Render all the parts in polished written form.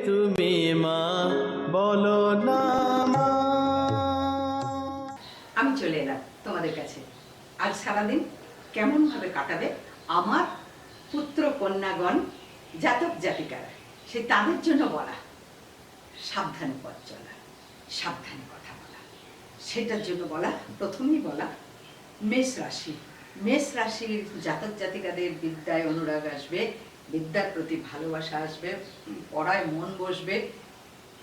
তুমি মা বলো না মা। আমি চলে এলাম তোমাদের কাছে। আজ সারাদিন কেমন ভাবে কাটাবে আমার পুত্র কন্যাগণ, জাতক জাতিকারা, সে তাদের জন্য বলা সাবধানে পথ চলা, সাবধানে কথা বলা। সেটার জন্য বলা, প্রথমেই বলা মেষ রাশি। মেষ রাশির জাতক জাতিকাদের বিদ্যায় অনুরাগ আসবে, বিদ্যার প্রতি ভালোবাসা আসবে, পড়ায় মন বসবে,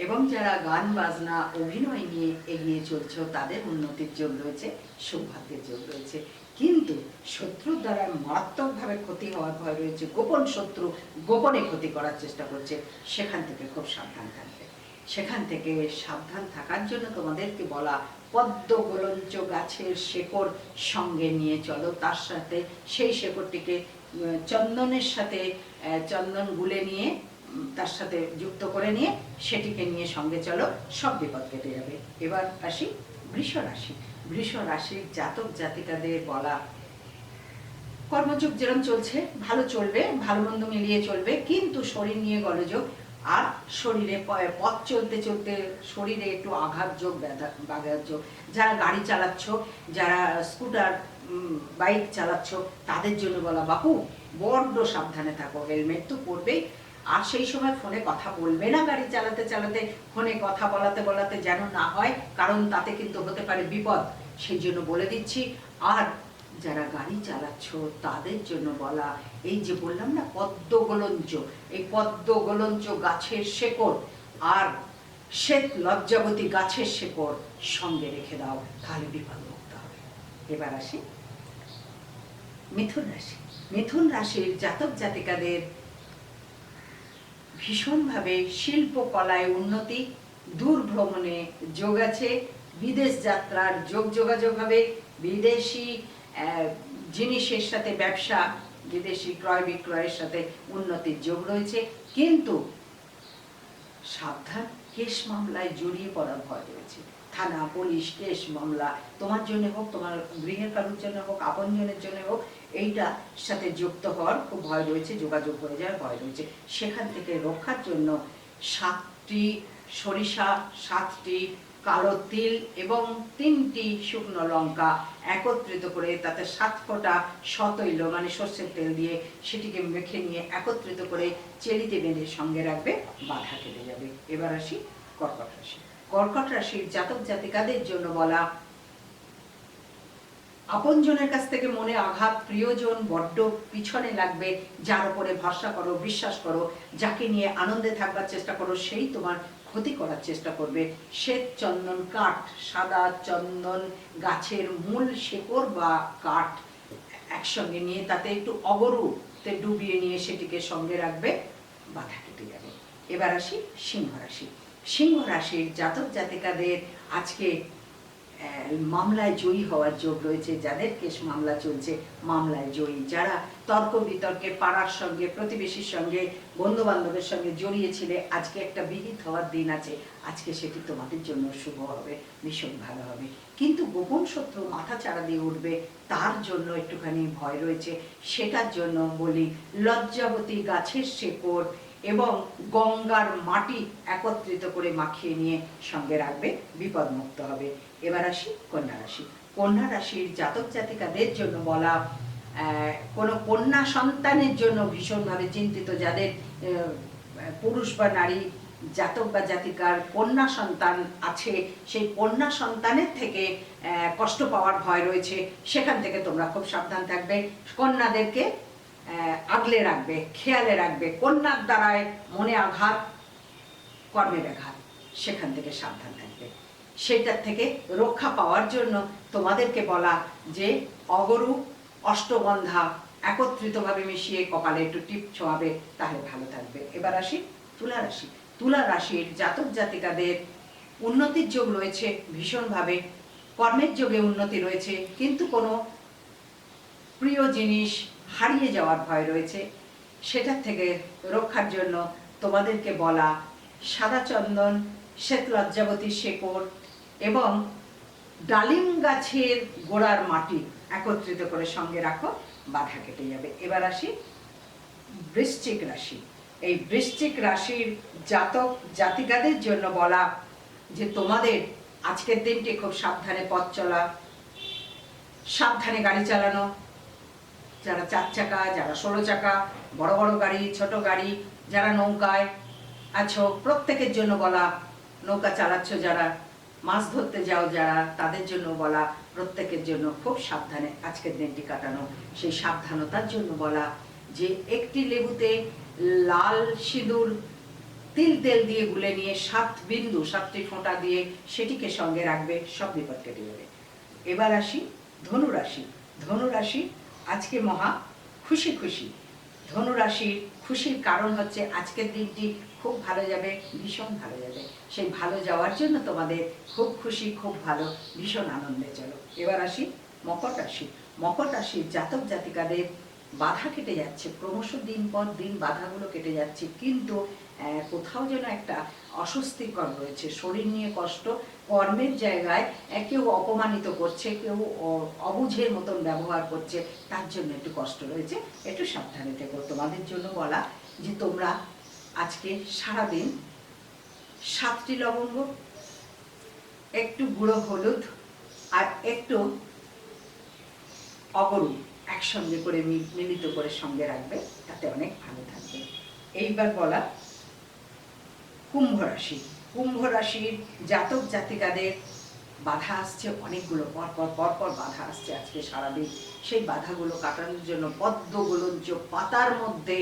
এবং যারা গান বাজনা অভিনয় নিয়ে এগিয়ে চলছে তাদের উন্নতির যোগ রয়েছে, সৌভাগ্যের যোগ রয়েছে। কিন্তু শত্রুর দ্বারা মারাত্মকভাবে ক্ষতি হওয়ার ভয় রয়েছে। গোপন শত্রু গোপনে ক্ষতি করার চেষ্টা করছে, সেখান থেকে খুব সাবধান থাকবে। সেখান থেকে সাবধান থাকার জন্য তোমাদেরকে বলা, পদ্ম গোলঞ্চ গাছের শেকড় সঙ্গে নিয়ে চলো। তার সাথে সেই শেকড়টিকে চন্দনের সাথে চন্দন গুলে নিয়ে তার সাথে যুক্ত করে নিয়ে সেটিকে নিয়ে সঙ্গে চলো, সব বিপদ কেটে যাবে। এবার আসি বৃষ রাশি। বৃষ রাশির জাতক জাতিকাদের বলা, কর্মযোগ যেরকম চলছে ভালো চলবে, ভালো মন্দ মিলিয়ে চলবে, কিন্তু শরীর নিয়ে গোলযোগ। আর শরীরে পথ চলতে চলতে শরীরে একটু আঘাত যোগ, ব্যাঘাত যোগ। যারা গাড়ি চালাচ্ছ, যারা স্কুটার বাইক চালাচ্ছ, তাদের জন্য বলা, বাপু বড্ড সাবধানে থাকো, হেলমেট তো পরবেই। আর সেই সময় ফোনে কথা বলবে না, গাড়ি চালাতে চালাতে ফোনে কথা বলাতে বলাতে যেন না হয়, কারণ তাতে কিন্তু হতে পারে বিপদ, সেই জন্য বলে দিচ্ছি। আর যারা গাড়ি চালাচ্ছ তাদের জন্য বলা, এই যে বললাম না পদ্ম গোলঞ্চ, এই পদ্ম গোলঞ্চ গাছের শেকড় আর শ্বেত লজ্জাবতী গাছের শেকড় সঙ্গে রেখে দাও, তাহলে বিপদ মুক্ত হবে। এবার আসি মিথুন রাশি। মিথুন রাশির জাতক জাতিকাদের ভীষণভাবে শিল্পকলায় উন্নতি, দূর ভ্রমণে যোগ আছে, বিদেশ যাত্রার যোগাযোগ হবে, বিদেশি জিনিসের সাথে ব্যবসা, বিদেশি ক্রয় বিক্রয়ের সাথে উন্নতির যোগ রয়েছে। কিন্তু সাবধান, কেস মামলায় জড়িয়ে পড়ার ভয় রয়েছে। থানা, পুলিশ, কেস মামলা তোমার জন্য হোক, তোমার গৃহের কারোর জন্য হোক, আপনজনের জন্য হোক, এইটার সাথে যুক্ত হওয়ার খুব ভয় রয়েছে, যোগাযোগ হয়ে যাওয়ার ভয় রয়েছে। সেখান থেকে রক্ষার জন্য 7টি সরিষা, 7টি কালো তিল এবং 3টি শুকনো লঙ্কা একত্রিত করে তাতে 7 ফোঁটা শতৈল মানে সর্ষের তেল দিয়ে সেটিকে মেখে নিয়ে একত্রিত করে চেরিতে বেঁধে সঙ্গে রাখবে, বাধা কেটে যাবে। এবার আসি কর্কট রাশি। কর্কট রাশির জাতক জাতিকাদের জন্য বলা, আপনজনের কাছ থেকে মনে আঘাত, প্রিয়জন বড্ড পিছনে লাগবে। যার উপরে ভরসা করো, বিশ্বাস করো, যাকে নিয়ে আনন্দে থাকবার চেষ্টা করো, সেই তোমার ক্ষতি করার চেষ্টা করবে। শ্বেত চন্দন কাঠ, সাদা চন্দন গাছের মূল শেকড় বা কাঠ একসঙ্গে নিয়ে তাতে একটু অগরুতে ডুবিয়ে নিয়ে সেটিকে সঙ্গে রাখবে, বাধা কেটে যাবে। এবার আসি সিংহ রাশি। সিংহ রাশির জাতক জাতিকাদের আজকে মামলায় জয়ী হওয়ার যোগ রয়েছে। যাদের কেস মামলা চলছে মামলায় জয়ী, যারা তর্ক বিতর্কে পাড়ার সঙ্গে, প্রতিবেশীর সঙ্গে, বন্ধু বান্ধবের সঙ্গে জড়িয়েছিলে, আজকে একটা বিহিত হওয়ার দিন আছে, আজকে সেটি তোমাদের জন্য শুভ হবে, ভীষণ ভালো হবে। কিন্তু গোপন শত্রু মাথা চাড়া দিয়ে উঠবে, তার জন্য একটুখানি ভয় রয়েছে। সেটার জন্য বলি, লজ্জাবতী গাছের শেকড় এবং গঙ্গার মাটি একত্রিত করে মাখিয়ে নিয়ে সঙ্গে রাখবে, বিপদ মুক্ত হবে। এবার আসি কন্যা রাশি। কন্যা রাশির জাতক জাতিকাদের জন্য বলা, কোনো কন্যা সন্তানের জন্য ভীষণভাবে চিন্তিত। যাদের পুরুষ বা নারী জাতক বা জাতিকার কন্যা সন্তান আছে, সেই কন্যা সন্তানের থেকে কষ্ট পাওয়ার ভয় রয়েছে, সেখান থেকে তোমরা খুব সাবধান থাকবে। কন্যাদেরকে আগলে রাখবে, খেয়ালে রাখবে। কন্যার দ্বারায় মনে আঘাত, কর্মে ব্যাঘাত, সেখান থেকে সাবধান থাকবে। সেটার থেকে রক্ষা পাওয়ার জন্য তোমাদেরকে বলা যে অগরু, অষ্টগন্ধা একত্রিতভাবে মিশিয়ে কপালে একটু টিপ ছোঁয়াবে, তাহলে ভালো থাকবে। এবার আসি তুলা রাশি। তুলা রাশির জাতক জাতিকাদের উন্নতির যোগ রয়েছে ভীষণভাবে, কর্মের যোগে উন্নতি রয়েছে, কিন্তু কোনো প্রিয় জিনিস হারিয়ে যাওয়ার ভয় রয়েছে। সেটার থেকে রক্ষার জন্য তোমাদেরকে বলা, সাদা চন্দন, শ্বেত লজ্জাবতী শেকড় এবং ডালিম গাছের গোড়ার মাটি একত্রিত করে সঙ্গে রাখো, বাধা কেটে যাবে। এবার আসি বৃশ্চিক রাশি। এই বৃশ্চিক রাশির জাতক জাতিকাদের জন্য বলা যে তোমাদের আজকের দিনটি খুব সাবধানে পথ চলা, সাবধানে গাড়ি চালানো, যারা 4 চাকা, যারা 16 চাকা, বড় বড় গাড়ি, ছোট গাড়ি, যারা নৌকায় আছো প্রত্যেকের জন্য বলা, নৌকা চালাচ্ছ যারা, মাছ ধরতে যাও যারা, তাদের জন্য বলা প্রত্যেকের জন্য খুব সাবধানে আজকের দিনটি কাটানো। সেই সাবধানতার জন্য বলা যে একটি লেবুতে লাল সিঁদুর তেল দিয়ে গুলে নিয়ে 7 বিন্দু 7টি ফোঁটা দিয়ে সেটিকে সঙ্গে রাখবে, সব বিপদ কেটে যাবে। এবার আসি ধনুরাশি। ধনুরাশি আজকে মহা খুশি খুশি। ধনুরাশির খুশির কারণ হচ্ছে আজকের দিনটি খুব ভালো যাবে, ভীষণ ভালো যাবে। সেই ভালো যাওয়ার জন্য তোমাদের খুব খুশি, খুব ভালো, ভীষণ আনন্দে চলো। এবার আসি মকর রাশি। মকর রাশির জাতক জাতিকাদের বাধা কেটে যাচ্ছে, ক্রমশ দিন পর দিন বাধাগুলো কেটে যাচ্ছে, কিন্তু কোথাও যেন একটা অস্বস্তিকর রয়েছে, শরীর নিয়ে কষ্ট, কর্মের জায়গায় কেউ অপমানিত করছে, কেউ অবুঝের মতন ব্যবহার করছে, তার জন্য একটু কষ্ট রয়েছে, একটু সাবধানে থেকো। তোমাদের জন্য বলা যে তোমরা আজকে সারাদিন 7টি লবঙ্গ, একটু গুঁড়ো হলুদ আর একটু অগরু একসঙ্গে করে মিলিত করে সঙ্গে রাখবে, তাতে অনেক ভালো থাকবে। এইবার বলা কুম্ভ রাশি। কুম্ভ রাশির জাতক জাতিকাদের বাধা আসছে অনেকগুলো, পরপর বাধা আসছে আজকে সারাদিন। সেই বাধাগুলো কাটানোর জন্য পদ্মগুলঞ্চ পাতার মধ্যে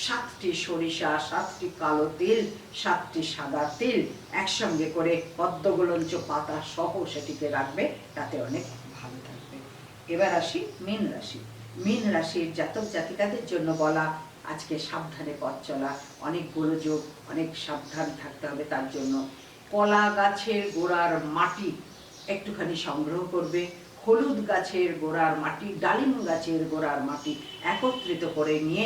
7টি সরিষা, 7টি কালো তিল, 7টি সাদা তিল একসঙ্গে করে পদ্মগুলঞ্চ পাতা সহ সেটিকে রাখবে, তাতে অনেক ভালো থাকবে। এবার আসি মীন রাশি। মীন রাশির জাতক জাতিকাদের জন্য বলা আজকে সাবধানে পথ চলা, অনেক গোলযোগ, অনেক সাবধান থাকতে হবে। তার জন্য কলা গাছের গোড়ার মাটি একটুখানি সংগ্রহ করবে, হলুদ গাছের গোড়ার মাটি, ডালিম গাছের গোড়ার মাটি একত্রিত করে নিয়ে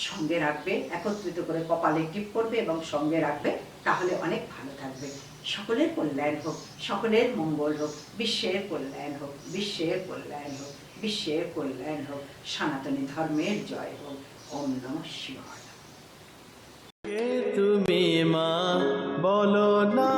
সঙ্গে রাখবে, একত্রিত করে কপালে টিপ করবে এবং সঙ্গে রাখবে, তাহলে অনেক ভালো থাকবে। সকলের কল্যাণ হোক, সকলের মঙ্গল হোক, বিশ্বের কল্যাণ হোক, বিশ্বের কল্যাণ হোক, বিশ্বের কল্যাণ হোক, সনাতনী ধর্মের জয় হোক। ওম নমঃ শিবায়। কে তুমি মা বলো না।